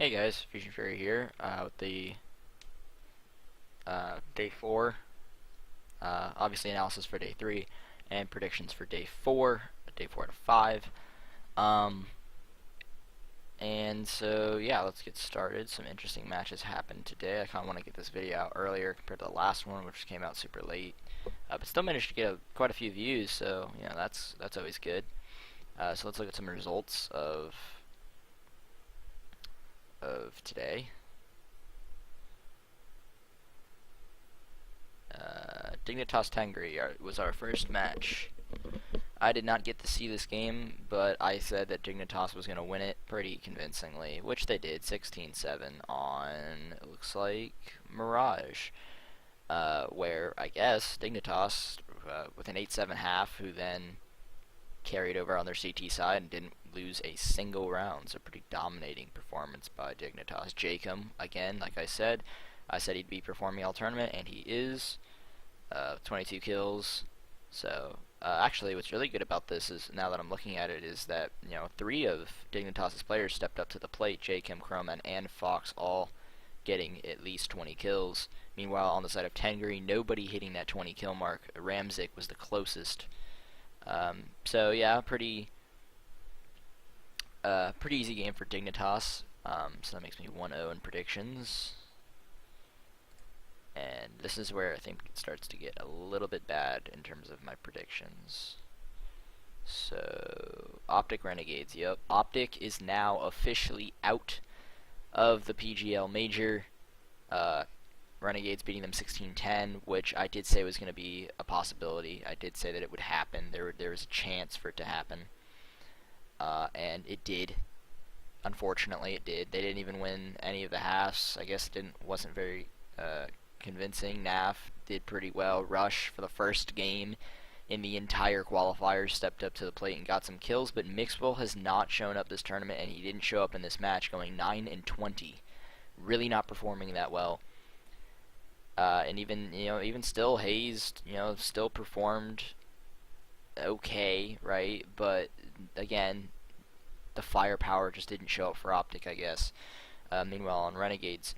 Hey guys, Fusion Fury here with the day 4, obviously analysis for day 3, and predictions for day 4 to 5. Um, and so yeah, let's get started. Some interesting matches happened today. I kind of want to get this video out earlier compared to the last one, which came out super late, but still managed to get quite a few views. So yeah, that's always good. So let's look at some results of today. Dignitas Tengri was our first match. I did not get to see this game, but I said that Dignitas was going to win it pretty convincingly, which they did, 16-7 on, it looks like, Mirage, where I guess Dignitas, with an 8-7 half, who then carried over on their CT side and didn't lose a single round, so pretty dominating performance by Dignitas. Jacob, again, like I said he'd be performing all tournament, and he is. 22 kills. So actually, what's really good about this is, now that I'm looking at it, is that 3 of Dignitas' players stepped up to the plate. Jacob, Croman, and Fox all getting at least 20 kills. Meanwhile, on the side of Tengri, nobody hitting that 20 kill mark. Ramzik was the closest. So yeah, pretty easy game for Dignitas. So that makes me 1-0 in predictions. And this is where I think it starts to get a little bit bad in terms of my predictions. So, Optic Renegades. Yep, Optic is now officially out of the PGL Major. Renegades beating them 16-10, which I did say was going to be a possibility. I did say that it would happen. There was a chance for it to happen. And it did. Unfortunately, it did. They didn't even win any of the halves. I guess it wasn't very convincing. NAF did pretty well. Rush, for the first game in the entire qualifier, stepped up to the plate and got some kills, but Mixwell has not shown up this tournament, and he didn't show up in this match, going 9-20. Really not performing that well. And even still, Hayes, still performed okay, right? But again, the firepower just didn't show up for Optic, I guess. Meanwhile, on Renegades,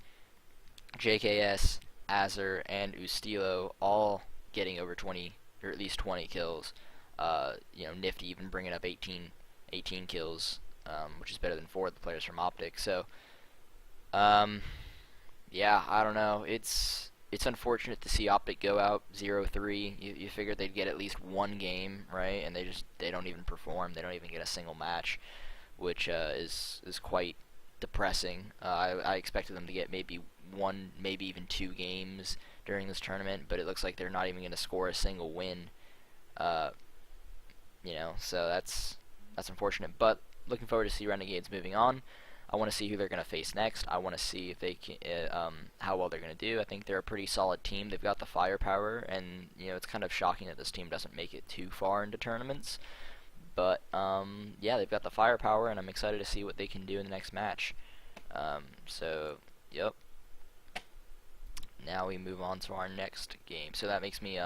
JKS, Azur, and Ustilo all getting over 20, or at least 20 kills. Nifty even bringing up 18 kills, which is better than 4 of the players from Optic. So, yeah, I don't know. It's unfortunate to see Optic go out 0-3. You figured they'd get at least one game, right? And they don't even perform. They don't even get a single match, which is quite depressing. I expected them to get maybe 1, maybe even 2 games during this tournament, but it looks like they're not even going to score a single win. So that's unfortunate. But looking forward to see Renegades moving on. I want to see who they're going to face next. I want to see if they can, how well they're going to do. I think they're a pretty solid team. They've got the firepower, and it's kind of shocking that this team doesn't make it too far into tournaments. But yeah, they've got the firepower, and I'm excited to see what they can do in the next match. So, yep. Now we move on to our next game. So that makes me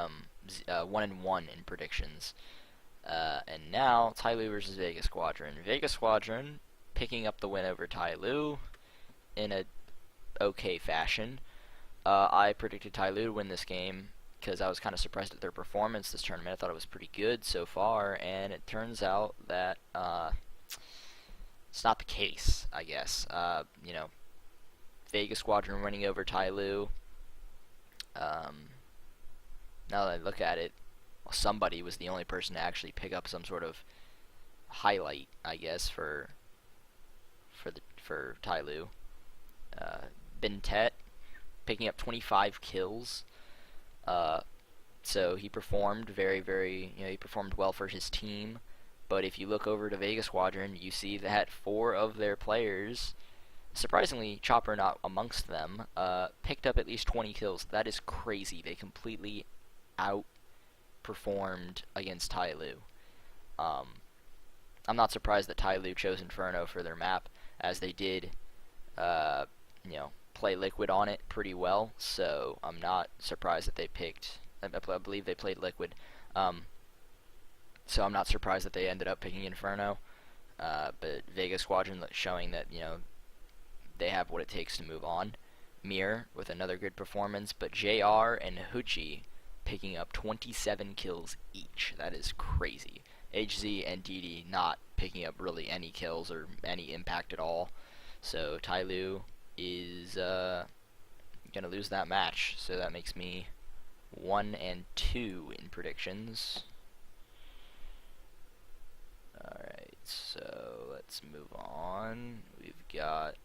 1-1 in predictions. And now Tyloo versus Vegas Squadron. Vegas Squadron picking up the win over Tyloo in a okay fashion. I predicted Tyloo to win this game because I was kind of surprised at their performance this tournament. I thought it was pretty good so far, and it turns out that it's not the case, I guess. Vegas Squadron winning over Tyloo. Now that I look at it, somebody was the only person to actually pick up some sort of highlight, I guess, for Tyloo. Bintet picking up 25 kills. So he performed he performed well for his team. But if you look over to Vegas Squadron, you see that 4 of their players, surprisingly, Chopper not amongst them, picked up at least 20 kills. That is crazy. They completely outperformed against Tyloo. I'm not surprised that Tyloo chose Inferno for their map, as they did, play Liquid on it pretty well. So I'm not surprised that they picked. I believe they played Liquid. So I'm not surprised that they ended up picking Inferno. But Vegas Squadron showing that they have what it takes to move on. Mir with another good performance, but JR and Huchi picking up 27 kills each. That is crazy. HZ and DD not picking up really any kills or any impact at all. So Tyloo is gonna lose that match. So that makes me 1-2 in predictions. Alright, so let's move on. We've got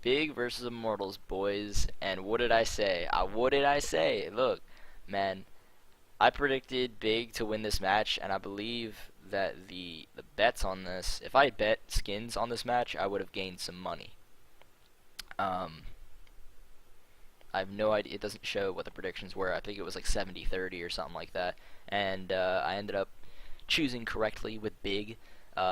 Big versus Immortals, boys. And what did I say? What did I say? Look, man, I predicted Big to win this match, and I believe that the bets on this, if I bet skins on this match, I would have gained some money. I have no idea. It doesn't show what the predictions were. I think it was like 70-30 or something like that. And I ended up choosing correctly with Big.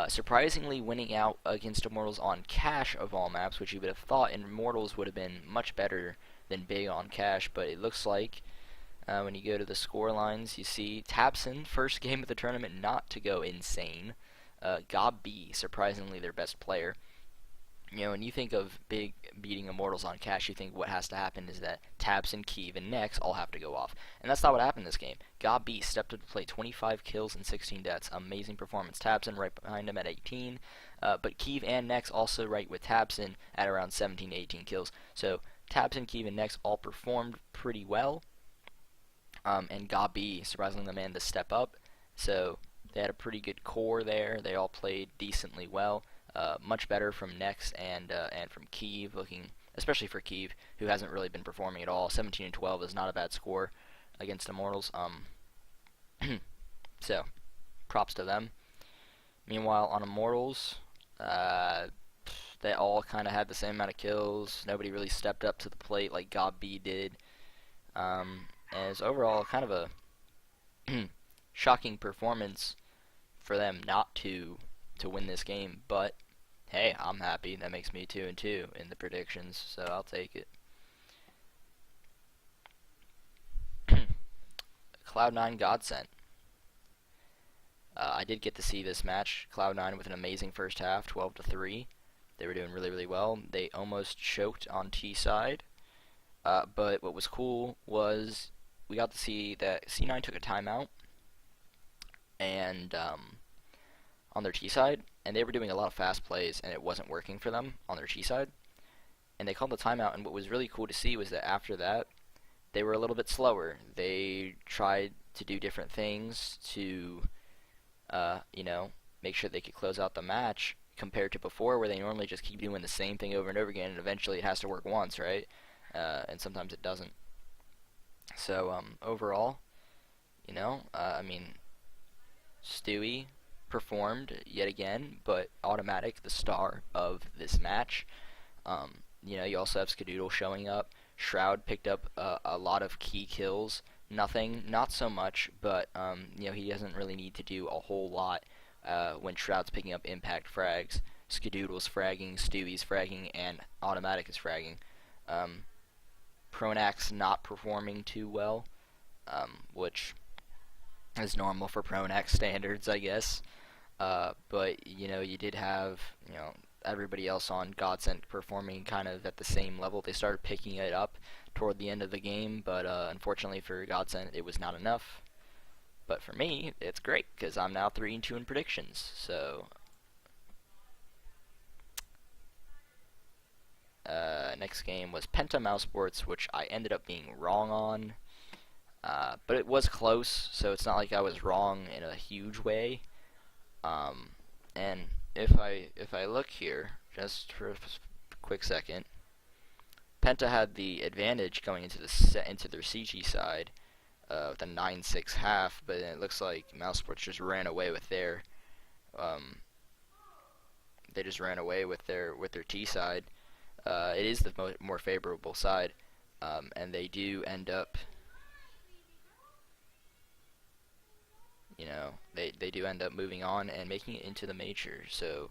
Surprisingly winning out against Immortals on Cash of all maps, which you would have thought Immortals would have been much better than Big on Cash, but it looks like when you go to the score lines, you see Tabson, first game of the tournament not to go insane. Gob B, surprisingly their best player. You know, when you think of Big beating Immortals on Cash, you think what has to happen is that Tabson, Keeve, and Nex all have to go off. And that's not what happened this game. Gob B stepped up to play 25 kills and 16 deaths. Amazing performance. Tabson right behind him at 18. But Keeve and Nex also right with Tabson at around 17 to 18 kills. So Tabson, Keeve, and Nex all performed pretty well. And Gob B, surprisingly the man to step up. So they had a pretty good core there. They all played decently well. Much better from Nex and from Keeve, looking especially for Keeve, who hasn't really been performing at all. 17-12 is not a bad score against Immortals. So props to them. Meanwhile, on Immortals, they all kind of had the same amount of kills. Nobody really stepped up to the plate like Gob B did. As overall kind of a shocking performance for them not to win this game, but hey, I'm happy. That makes me 2-2 in the predictions, so I'll take it. Cloud9 Godsent. I did get to see this match. Cloud9 with an amazing first half, 12-3. They were doing really, really well. They almost choked on T side, but what was cool was we got to see that C9 took a timeout, and on their T side, and they were doing a lot of fast plays, and it wasn't working for them on their T side. And they called the timeout, and what was really cool to see was that after that, they were a little bit slower. They tried to do different things to, you know, make sure they could close out the match, compared to before, where they normally just keep doing the same thing over and over again, and eventually it has to work once, right? And sometimes it doesn't. So, overall, you know, I mean, Stewie performed yet again, but Automatic, the star of this match. You know, you also have Skadoodle showing up. Shroud picked up a lot of key kills. Nothing, not so much, but you know, he doesn't really need to do a whole lot when Shroud's picking up impact frags. Skadoodle's fragging, Stewie's fragging, and Automatic is fragging. Pronax not performing too well, which is normal for Pronax standards, I guess. But, you know, you did have, you know, everybody else on Godsent performing kind of at the same level. They started picking it up toward the end of the game, but unfortunately for Godsent, it was not enough. But for me, it's great, because I'm now 3-2 in predictions, so... next game was Penta Mouse Sports, which I ended up being wrong on. But it was close, so it's not like I was wrong in a huge way. And if I look here, just for a quick second, Penta had the advantage going into their CG side with a 9-6 half, but it looks like Mouse Sports just ran away with their they just ran away with their T side. It is the more favorable side, and they do end up, you know, they do end up moving on and making it into the major. So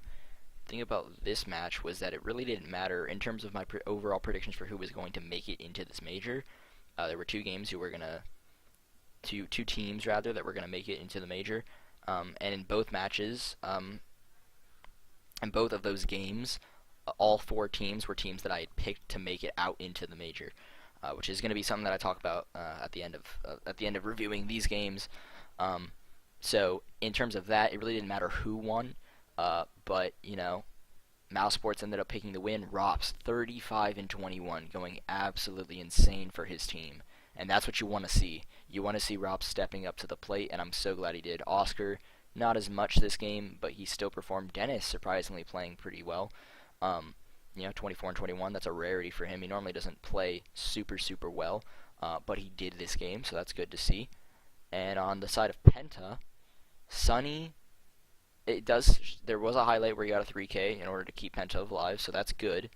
the thing about this match was that it really didn't matter in terms of my overall predictions for who was going to make it into this major. There were two teams rather that were going to make it into the major, and in both matches, in both of those games, all 4 teams were teams that I had picked to make it out into the major, which is going to be something that I talk about at the end of reviewing these games. Um, so in terms of that, it really didn't matter who won, but Mouse Sports ended up picking the win. Rops 35 and 21, going absolutely insane for his team, and that's what you want to see. You want to see Rops stepping up to the plate, and I'm so glad he did. Oscar, not as much this game, but he still performed. Dennis, surprisingly, playing pretty well. 24 and 21, that's a rarity for him. He normally doesn't play super, super well, but he did this game, so that's good to see. And on the side of Penta, Sunny, there was a highlight where he got a 3K in order to keep Penta alive, so that's good.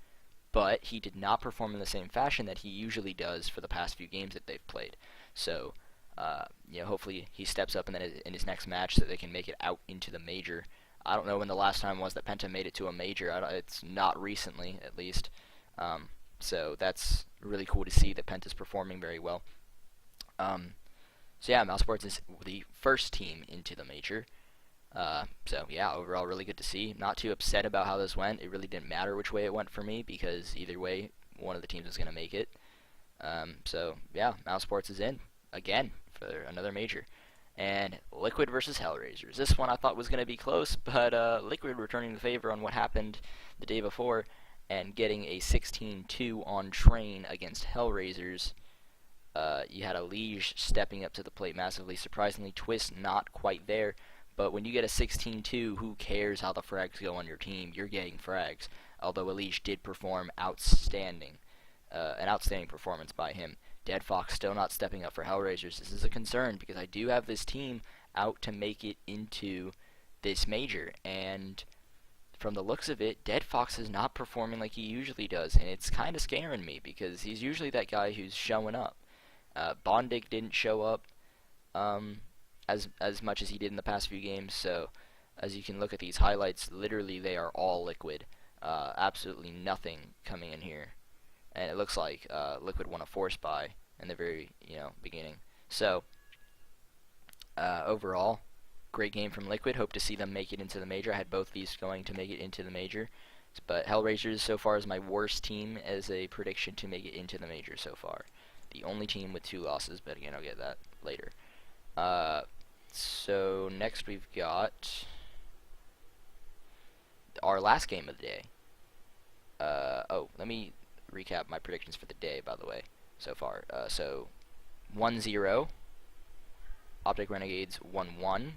But he did not perform in the same fashion that he usually does for the past few games that they've played. So, hopefully he steps up in his next match so that they can make it out into the major. I don't know when the last time was that Penta made it to a major. It's not recently, at least. So that's really cool to see that Penta's performing very well. Mouse Sports is the first team into the major. Overall really good to see. Not too upset about how this went. It really didn't matter which way it went for me because either way, one of the teams was going to make it. Mouse Sports is in again for another major. And Liquid versus Hellraisers. This one I thought was going to be close, but Liquid returning the favor on what happened the day before and getting a 16-2 on train against Hellraisers. You had a Liege stepping up to the plate massively. Surprisingly, Twist not quite there. But when you get a 16-2, who cares how the frags go on your team? You're getting frags. Although Elige did perform outstanding. An outstanding performance by him. Dead Fox still not stepping up for Hellraisers. This is a concern because I do have this team out to make it into this major. And from the looks of it, Dead Fox is not performing like he usually does. And it's kind of scaring me because he's usually that guy who's showing up. Bondig didn't show up as much as he did in the past few games. So as you can look at these highlights, literally they are all Liquid. Absolutely nothing coming in here. And it looks like Liquid won a force buy in the very beginning. So overall, great game from Liquid. Hope to see them make it into the major. I had both these going to make it into the major, but Hellraisers so far is my worst team as a prediction to make it into the major so far. The only team with 2 losses, but again I'll get that later. So next we've got our last game of the day. Let me recap my predictions for the day, by the way, so far. 1-0, Optic Renegades 1-1,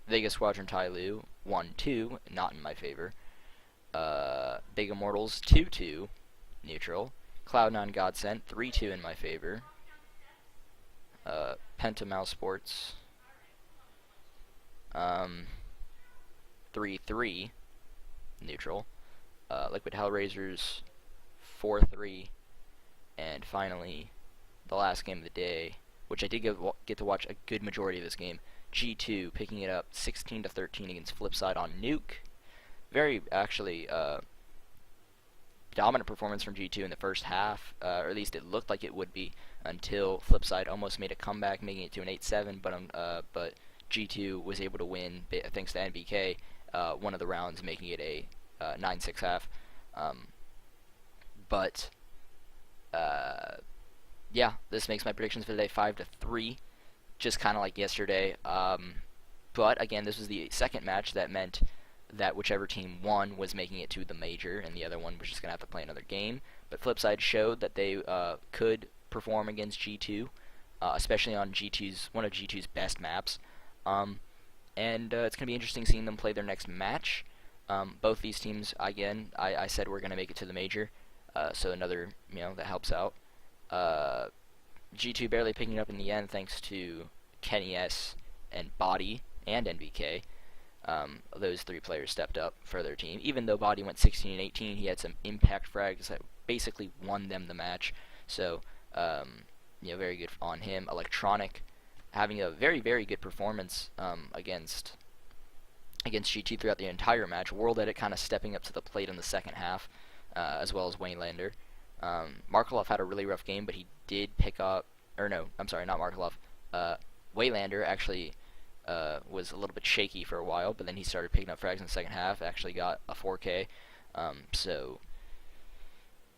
Vegas Squadron Tyloo 1-2, not in my favor, Big Immortals 2-2, neutral, Cloud9 Godsent 3-2 in my favor, Penta Mouse Sports 3-3, neutral, Liquid Hellraisers 4-3, and finally, the last game of the day, which I did get to watch a good majority of this game, G2 picking it up 16-13 against Flipside on Nuke. Very, actually, dominant performance from G2 in the first half, or at least it looked like it would be, until Flipside almost made a comeback, making it to an 8-7, but G2 was able to win, thanks to NBK, one of the rounds, making it a 9-6 half. This makes my predictions for the day 5-3, just kind of like yesterday. But again, this was the second match that meant that whichever team won was making it to the major, and the other one was just going to have to play another game. But Flipside showed that they could perform against G2, especially on one of G2's best maps. And it's going to be interesting seeing them play their next match. Both these teams, again, I said we're going to make it to the major, so another, that helps out. G2 barely picking it up in the end thanks to Kenny S and Body and NBK. Those 3 players stepped up for their team. Even though Body went 16-18, he had some impact frags that basically won them the match. So, very good on him. Electronic having a very, very good performance against G2 throughout the entire match. World Edit kind of stepping up to the plate in the second half, as well as Waylander. Markelov had a really rough game, but he did pick up, not Markelov. Waylander actually was a little bit shaky for a while, but then he started picking up frags in the second half, actually got a 4K. So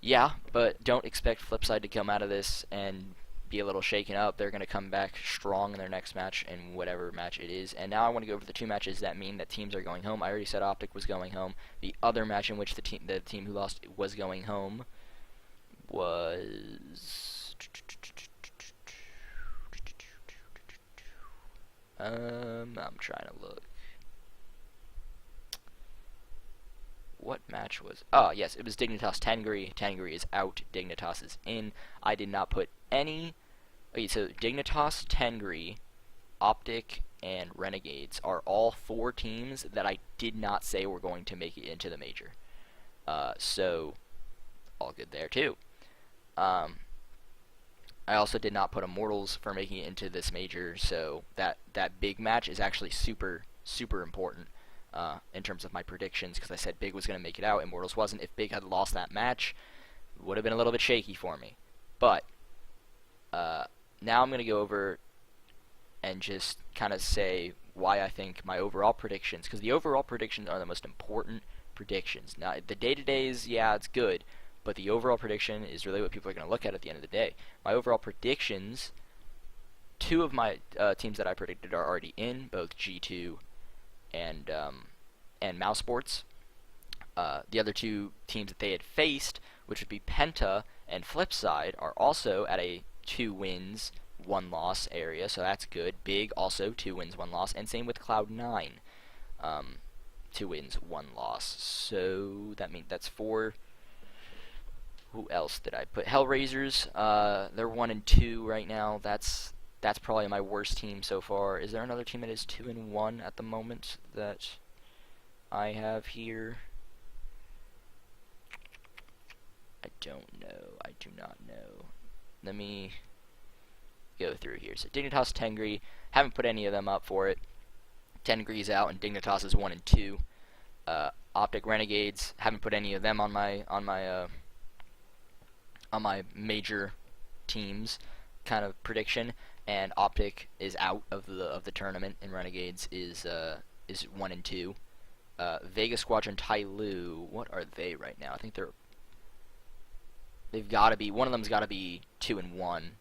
yeah, but don't expect Flipside to come out of this and be a little shaken up. They're going to come back strong in their next match, in whatever match it is. And now I want to go over the two matches that mean that teams are going home. I already said Optic was going home. The other match in which the team who lost was going home was I'm trying to look. What match was... Oh, yes, it was Dignitas Tangri. Tangri is out. Dignitas is in. I did not put any... Okay, so Dignitas, Tangri, Optic, and Renegades are all four teams that I did not say were going to make it into the major. So, all good there, too. I also did not put Immortals for making it into this major, so that big match is actually super, super important. In terms of my predictions, because I said Big was going to make it out, Immortals wasn't. If Big had lost that match, it would have been a little bit shaky for me. But now I'm going to go over and just kind of say why I think my overall predictions, because the overall predictions are the most important predictions. Now, the day-to-days, yeah, it's good, but the overall prediction is really what people are going to look at the end of the day. My overall predictions, two of my teams that I predicted are already in, both G2 and Mouse Sports. The other two teams that they had faced, which would be Penta and Flipside, are also at a 2 wins, 1 loss area, so that's good. Big also 2 wins, 1 loss, and same with Cloud9, 2 wins, 1 loss. So that means that's 4. Who else did I put? Hellraisers. They're 1 and 2 right now. That's probably my worst team so far. Is there another team that is 2 and 1 at the moment that I have here? I don't know. I do not know. Let me go through here. So Dignitas, Tengri, haven't put any of them up for it. Tengri's out, and Dignitas is 1 and 2. Optic Renegades, haven't put any of them on my major teams kind of prediction. And Optic is out of the tournament, and Renegades is 1 and 2. Vega Squadron, Tyloo, what are they right now? I think they've got to be, one of them's got to be 2 and 1,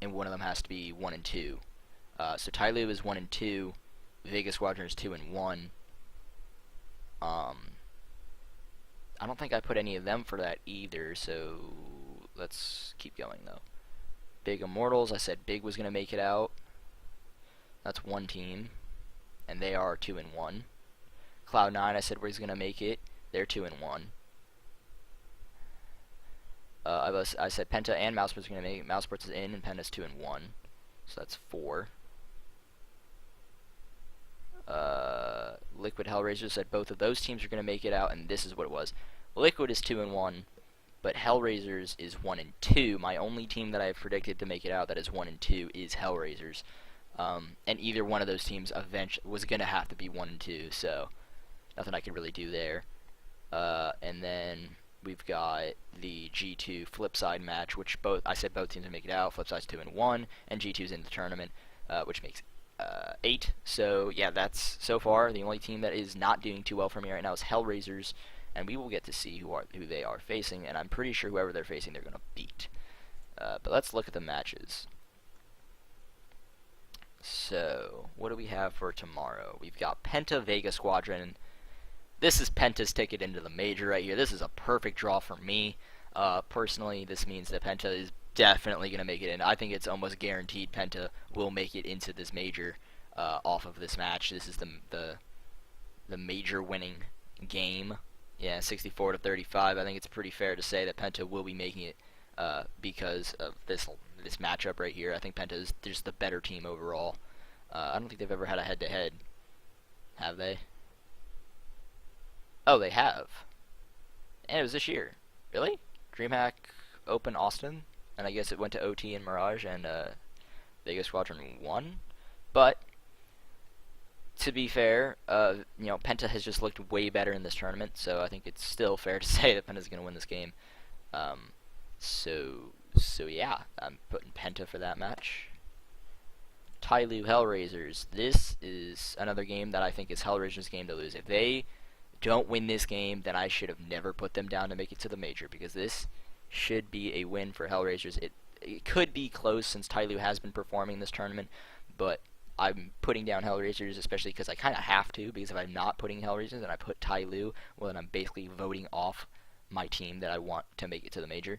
and one of them has to be 1 and 2. So Tyloo is 1 and 2. Vega Squadron is 2 and 1. I don't think I put any of them for that either. So let's keep going though. Big Immortals, I said Big was going to make it out. That's one team, and they are 2 and 1. Cloud9, I said was going to make it. They're 2 and 1. I said Penta and Mousesports are going to make it. Mousesports is in, and Penta's 2 and 1. So that's 4. Liquid Hellraisers said both of those teams are going to make it out, and this is what it was. Liquid is 2 and 1. But Hellraisers is 1 and 2. My only team that I have predicted to make it out that is 1 and 2 is Hellraisers. And either one of those teams eventually was going to have to be 1 and 2, so nothing I can really do there. And then we've got the G2 Flipside match, which I said both teams would make it out. Flipside's 2 and 1, and G2's in the tournament, which makes 8. So yeah, that's so far the only team that is not doing too well for me right now is Hellraisers. And we will get to see who they are facing, and I'm pretty sure whoever they're facing, they're going to beat. But let's look at the matches. So, what do we have for tomorrow? We've got Penta Vega Squadron. This is Penta's ticket into the major right here. This is a perfect draw for me. Personally, this means that Penta is definitely going to make it in. I think it's almost guaranteed Penta will make it into this major off of this match. This is the major winning game. Yeah, 64 to 35. I think it's pretty fair to say that Penta will be making it because of this matchup right here. I think Penta is just the better team overall. I don't think they've ever had a head-to-head. Have they? Oh, they have. And it was this year. Really? DreamHack Open Austin? And I guess it went to OT and Mirage, and Vegas Squadron won. But to be fair, Penta has just looked way better in this tournament, so I think it's still fair to say that Penta's going to win this game. So yeah, I'm putting Penta for that match. Tyloo Hellraisers. This is another game that I think is Hellraisers' game to lose. If they don't win this game, then I should have never put them down to make it to the major, because this should be a win for Hellraisers. It could be close since Tyloo has been performing this tournament, but I'm putting down Hellraisers, especially because I kind of have to, because if I'm not putting Hellraisers and I put Tyloo, well, then I'm basically voting off my team that I want to make it to the major,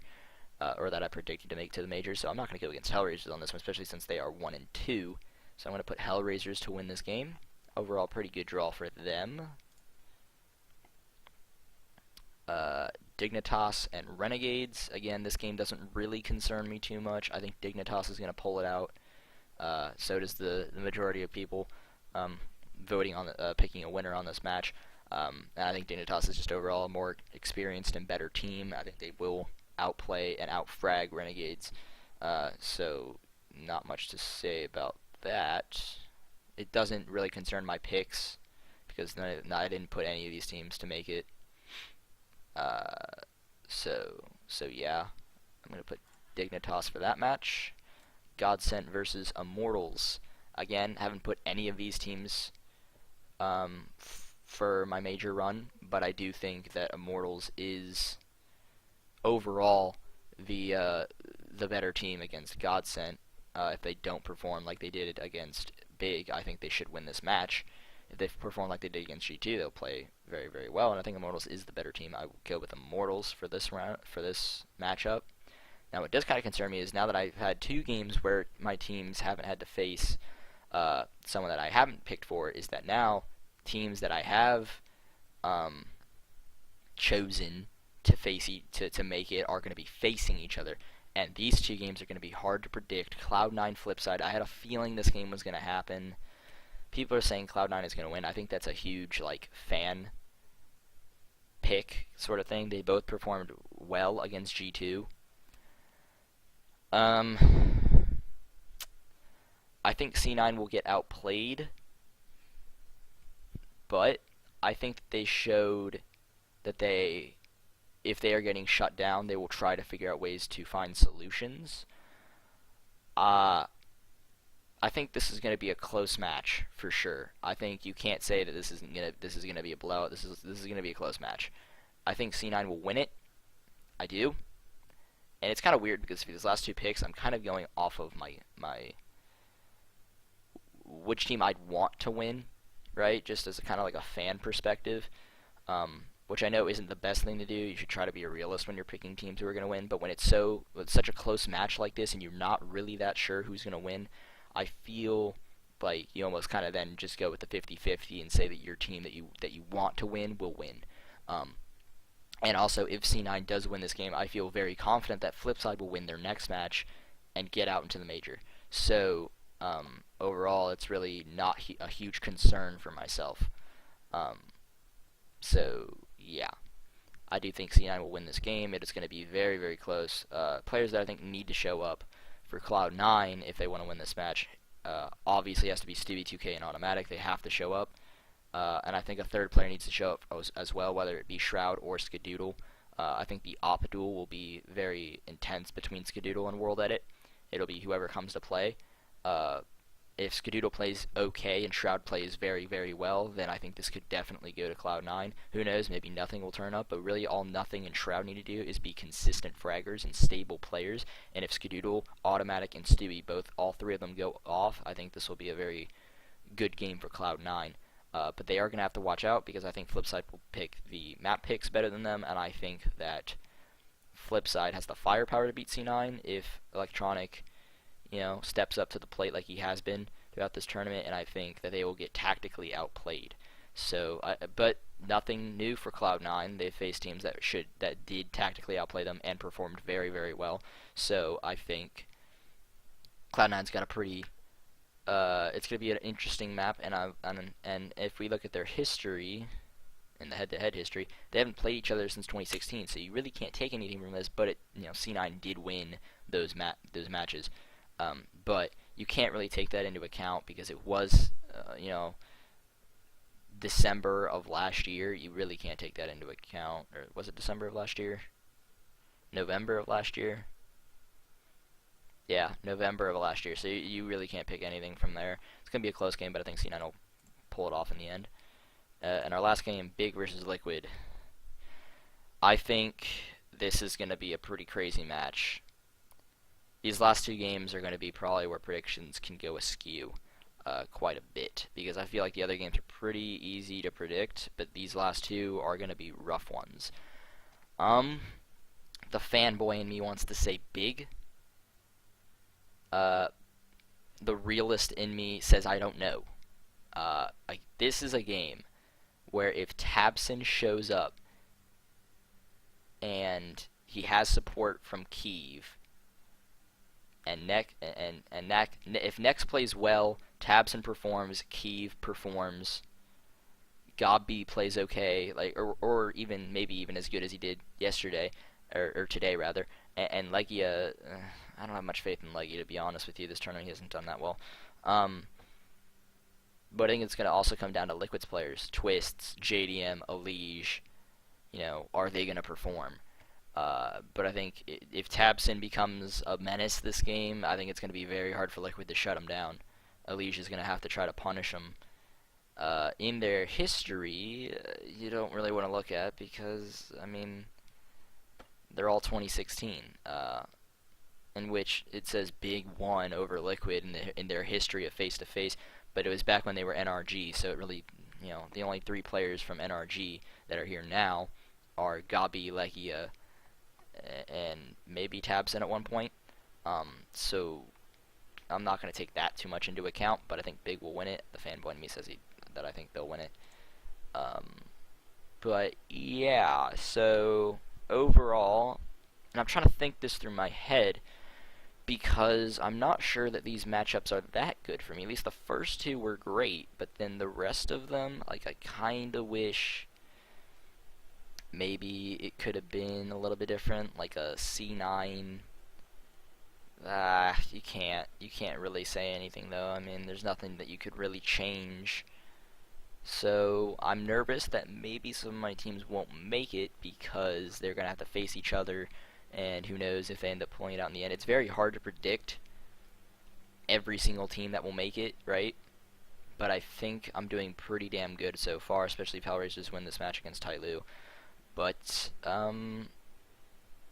or that I predicted to make it to the major, so I'm not going to go against Hellraisers on this one, especially since they are 1 and 2. So I'm going to put Hellraisers to win this game. Overall, pretty good draw for them. Dignitas and Renegades. Again, this game doesn't really concern me too much. I think Dignitas is going to pull it out. So does the majority of people voting on picking a winner on this match. And I think Dignitas is just overall a more experienced and better team. I think they will outplay and outfrag Renegades. So not much to say about that. It doesn't really concern my picks because I didn't put any of these teams to make it. So yeah, I'm gonna put Dignitas for that match. Godsent versus Immortals. Again, haven't put any of these teams for my major run, but I do think that Immortals is overall the better team against Godsent. If they don't perform like they did against Big, I think they should win this match. If they perform like they did against G2, they'll play very, very well, and I think Immortals is the better team. I will go with Immortals for this round, for this matchup. Now, what does kind of concern me is now that I've had 2 games where my teams haven't had to face someone that I haven't picked for, is that now teams that I have chosen to face to make it are going to be facing each other, and these 2 games are going to be hard to predict. Cloud9 Flipside. I had a feeling this game was going to happen. People are saying Cloud9 is going to win. I think that's a huge fan pick sort of thing. They both performed well against G2. I think C9 will get outplayed, but I think that they showed that if they are getting shut down, they will try to figure out ways to find solutions. I think this is going to be a close match for sure. I think you can't say that this is going to be a blowout. This is going to be a close match. I think C9 will win it. I do. And it's kind of weird because for these last 2 picks, I'm kind of going off of my which team I'd want to win, right? Just as a kind of like a fan perspective, which I know isn't the best thing to do. You should try to be a realist when you're picking teams who are going to win. But when it's such a close match like this, and you're not really that sure who's going to win, I feel like you almost kind of then just go with the 50-50 and say that your team that you want to win will win. And also, if C9 does win this game, I feel very confident that Flipside will win their next match and get out into the major. So overall, it's really not a huge concern for myself. So yeah, I do think C9 will win this game. It is going to be very, very close. Players that I think need to show up for Cloud9 if they want to win this match, obviously has to be Stewie 2K and Automatic. They have to show up. And I think a third player needs to show up as well, whether it be Shroud or Skadoodle. I think the op duel will be very intense between Skadoodle and World Edit. It'll be whoever comes to play. If Skadoodle plays okay and Shroud plays very, very well, then I think this could definitely go to Cloud9. Who knows, maybe nothing will turn up, but really all Nothing and Shroud need to do is be consistent fraggers and stable players. And if Skadoodle, Automatic, and Stewie, all 3 of them go off, I think this will be a very good game for Cloud9. But they are going to have to watch out because I think Flipside will pick the map picks better than them, and I think that Flipside has the firepower to beat C9 if Electronic, steps up to the plate like he has been throughout this tournament, and I think that they will get tactically outplayed. So, but nothing new for Cloud9. They faced teams that did tactically outplay them and performed very, very well. So I think Cloud9's got a pretty it's going to be an interesting map, and if we look at their history, in the head-to-head history, they haven't played each other since 2016, so you really can't take anything from this, but C9 did win those matches, but you can't really take that into account because it was, December of last year. You really can't take that into account. Or was it December of last year? November of last year? Yeah, November of last year. So you really can't pick anything from there. It's going to be a close game, but I think C9 will pull it off in the end. in our last game, Big versus Liquid. I think this is going to be a pretty crazy match. These last two games are going to be probably where predictions can go askew quite a bit, because I feel like the other games are pretty easy to predict, but these last two are going to be rough ones. The fanboy in me wants to say Big. The realist in me says I don't know. This is a game where if Tabson shows up and he has support from Kiev, and if Nex plays well, Tabson performs, Kiev performs, Gobby plays okay, like or even maybe even as good as he did yesterday or today rather, and Legia, I don't have much faith in Legia, to be honest with you. This tournament he hasn't done that well. But I think it's going to also come down to Liquid's players, Twists, JDM, Elige. Are they going to perform? But I think if Tabson becomes a menace this game, I think it's going to be very hard for Liquid to shut him down. Elige is going to have to try to punish him. In their history, you don't really want to look at because, I mean, they're all 2016, in which it says Big won over Liquid in their history of face-to-face, but it was back when they were NRG, so it really, the only three players from NRG that are here now are Gabi, Legia, and maybe Tabson at one point. So I'm not going to take that too much into account, but I think Big will win it. The fanboy in me says that I think they'll win it. But yeah, so overall, and I'm trying to think this through my head, because I'm not sure that these matchups are that good for me. At least the first two were great, but then the rest of them, like, I kind of wish maybe it could have been a little bit different, like a C9. You can't really say anything though. I mean, there's nothing that you could really change. So I'm nervous that maybe some of my teams won't make it because they're gonna have to face each other, and who knows if they end up pulling it out in the end. It's very hard to predict every single team that will make it, right? But I think I'm doing pretty damn good so far, especially if Hellraisers win this match against Tyloo. But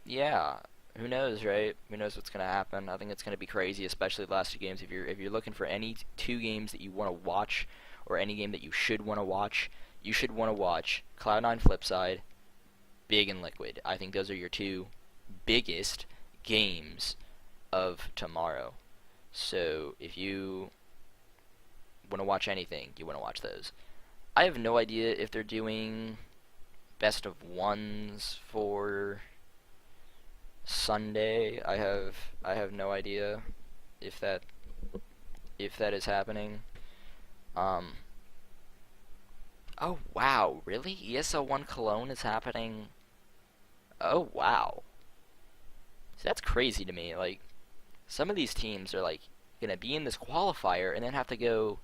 yeah, who knows, right? Who knows what's gonna happen? I think it's gonna be crazy, especially the last two games. If you're looking for any two games that you want to watch, or any game that you should want to watch, you should want to watch Cloud9 Flipside, Big, and Liquid. I think those are your two biggest games of tomorrow. So if you want to watch anything, you want to watch those. I have no idea if they're doing best of ones for Sunday. I have no idea if that is happening. Oh wow, really? ESL 1 Cologne is happening? Oh wow. See, that's crazy to me. Like, some of these teams are like gonna be in this qualifier and then have to go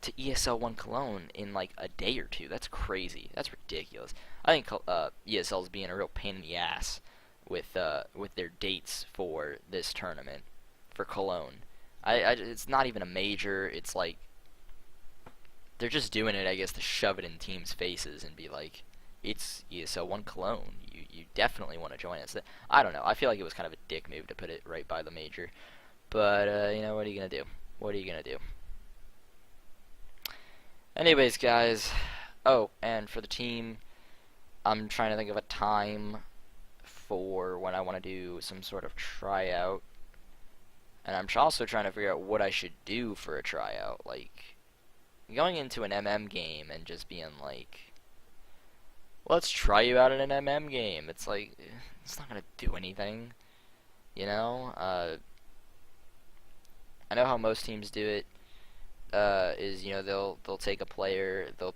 to ESL 1 Cologne in like a day or two. That's crazy. That's ridiculous. I think ESL is being a real pain in the ass with their dates for this tournament for Cologne. It's not even a major. It's like they're just doing it, I guess, to shove it in teams' faces and be like, it's ESL 1 Cologne. You definitely want to join us. I don't know. I feel like it was kind of a dick move to put it right by the major. But, what are you going to do? What are you going to do? Anyways, guys. Oh, and for the team, I'm trying to think of a time for when I want to do some sort of tryout. And I'm also trying to figure out what I should do for a tryout. Like, going into an MM game and just being like, let's try you out in an MM game. It's like, it's not going to do anything. I know how most teams do it. Is they'll take a player, they'll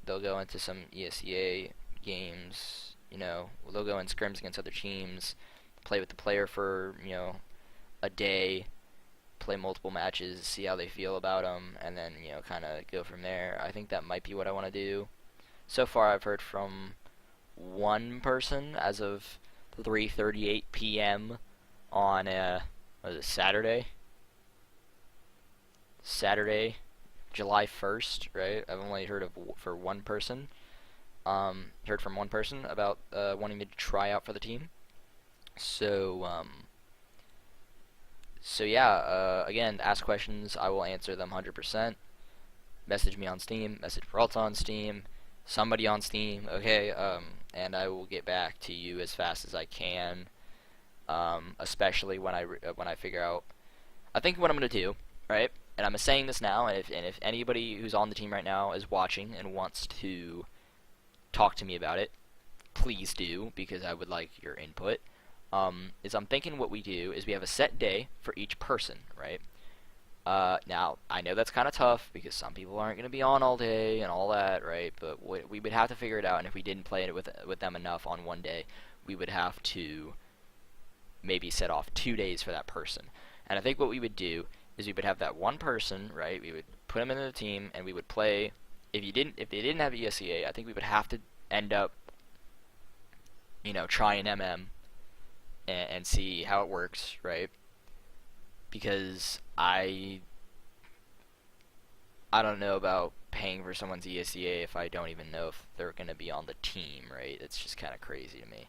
go into some ESEA games, they'll go in scrims against other teams, play with the player for a day, play multiple matches, see how they feel about them, and then kind of go from there. I think that might be what I want to do. So far, I've heard from one person as of 3:38 p.m. on Saturday July 1st, right? I've only heard for one person. Heard from one person about wanting to try out for the team. So yeah. Again, ask questions. I will answer them 100%. Message me on Steam. Message Peralta on Steam. Somebody on Steam. Okay. And I will get back to you as fast as I can. Especially when I figure out. I think what I'm gonna do, right? And I'm saying this now, and if anybody who's on the team right now is watching and wants to talk to me about it, please do, because I would like your input. Is I'm thinking what we do is we have a set day for each person, right? Now, I know that's kind of tough because some people aren't going to be on all day and all that, right? But we would have to figure it out, and if we didn't play it with them enough on one day, we would have to maybe set off 2 days for that person. And I think what we would do is we would have that one person, right? We would put them into the team, and we would play. If they didn't have ESEA, I think we would have to end up, trying MM and see how it works, right? Because I don't know about paying for someone's ESEA if I don't even know if they're going to be on the team, right? It's just kind of crazy to me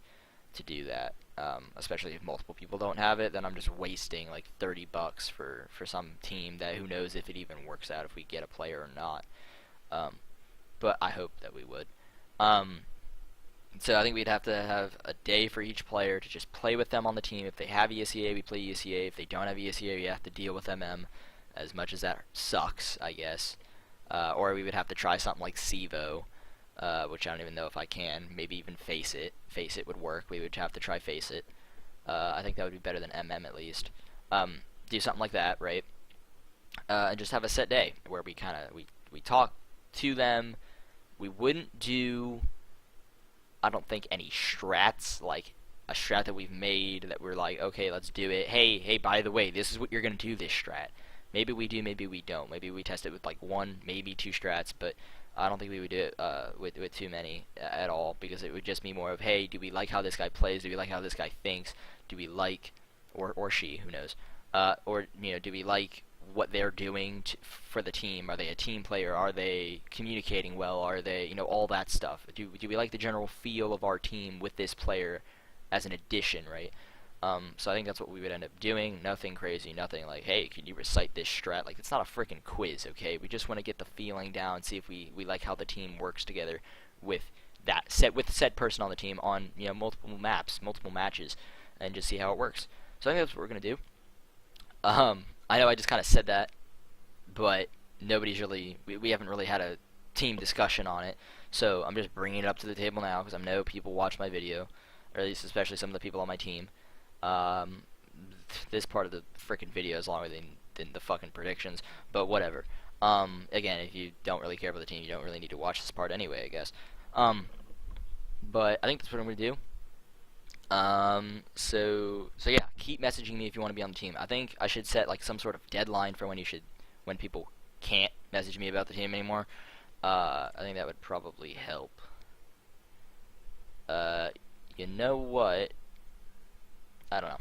to do that. Especially if multiple people don't have it, then I'm just wasting like $30 for some team that who knows if it even works out if we get a player or not. But I hope that we would. So I think we'd have to have a day for each player to just play with them on the team. If they have ESEA, we play ESEA. If they don't have ESEA, we have to deal with MM, as much as that sucks, I guess. Or we would have to try something like SIVO, which I don't even know if I can. Maybe even Face It. Face It would work. We would have to try Face It. I think that would be better than MM at least. Do something like that, right? And just have a set day where we talk to them. We wouldn't do, I don't think, any strats, like a strat that we've made that we're like, okay, let's do it. Hey, by the way, this is what you're going to do this strat. Maybe we do, maybe we don't. Maybe we test it with like 1, maybe 2 strats, but I don't think we would do it with too many at all, because it would just be more of, hey, do we like how this guy plays? Do we like how this guy thinks? Do we like, or she, who knows? Or do we like what they're doing for the team? Are they a team player? Are they communicating well? Are they, all that stuff? Do we like the general feel of our team with this player as an addition, right? So I think that's what we would end up doing. Nothing crazy, nothing like, hey, can you recite this strat? Like, it's not a freaking quiz, okay? We just want to get the feeling down, see if we like how the team works together with that said person on the team on multiple maps, multiple matches, and just see how it works. So I think that's what we're gonna do. I know I just kind of said that, but nobody's really, we haven't really had a team discussion on it, so I'm just bringing it up to the table now because I know people watch my video, or at least especially some of the people on my team. This part of the freaking video is longer than the fucking predictions, but whatever. Again, if you don't really care about the team, you don't really need to watch this part anyway, I guess. But I think that's what I'm gonna do. So yeah, keep messaging me if you want to be on the team. I think I should set like some sort of deadline for when people can't message me about the team anymore. I think that would probably help. You know what? I don't know.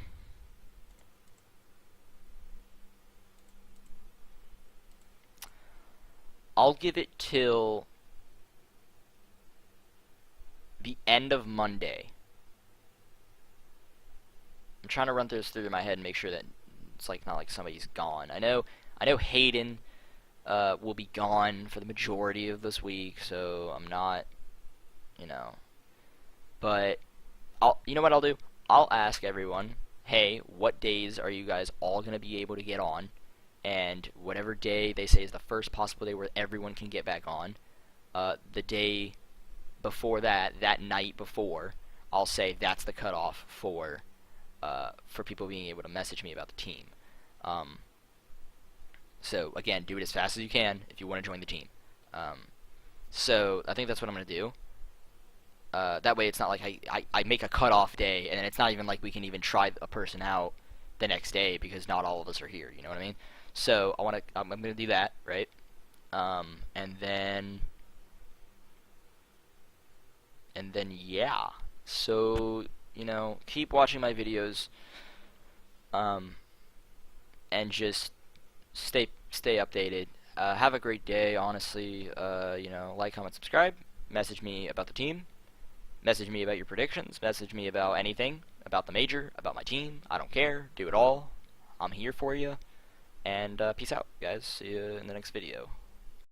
I'll give it till the end of Monday. I'm trying to run this through my head and make sure that it's like not like somebody's gone. I know Hayden will be gone for the majority of this week, so I'm not, but you know what I'll do? I'll ask everyone, hey, what days are you guys all going to be able to get on? And whatever day they say is the first possible day where everyone can get back on, the day before that night before, I'll say that's the cutoff for people being able to message me about the team. So again, do it as fast as you can if you want to join the team. So I think that's what I'm going to do. That way it's not like I make a cutoff day, and it's not even like we can even try a person out the next day because not all of us are here, you know what I mean? So I'm going to do that, right? And then yeah. So, keep watching my videos, and just stay updated. have a great day, honestly. Like, comment, subscribe. Message me about the team. Message me about your predictions. Message me about anything. About the major. About my team. I don't care. Do it all. I'm here for you. And peace out, guys. See you in the next video.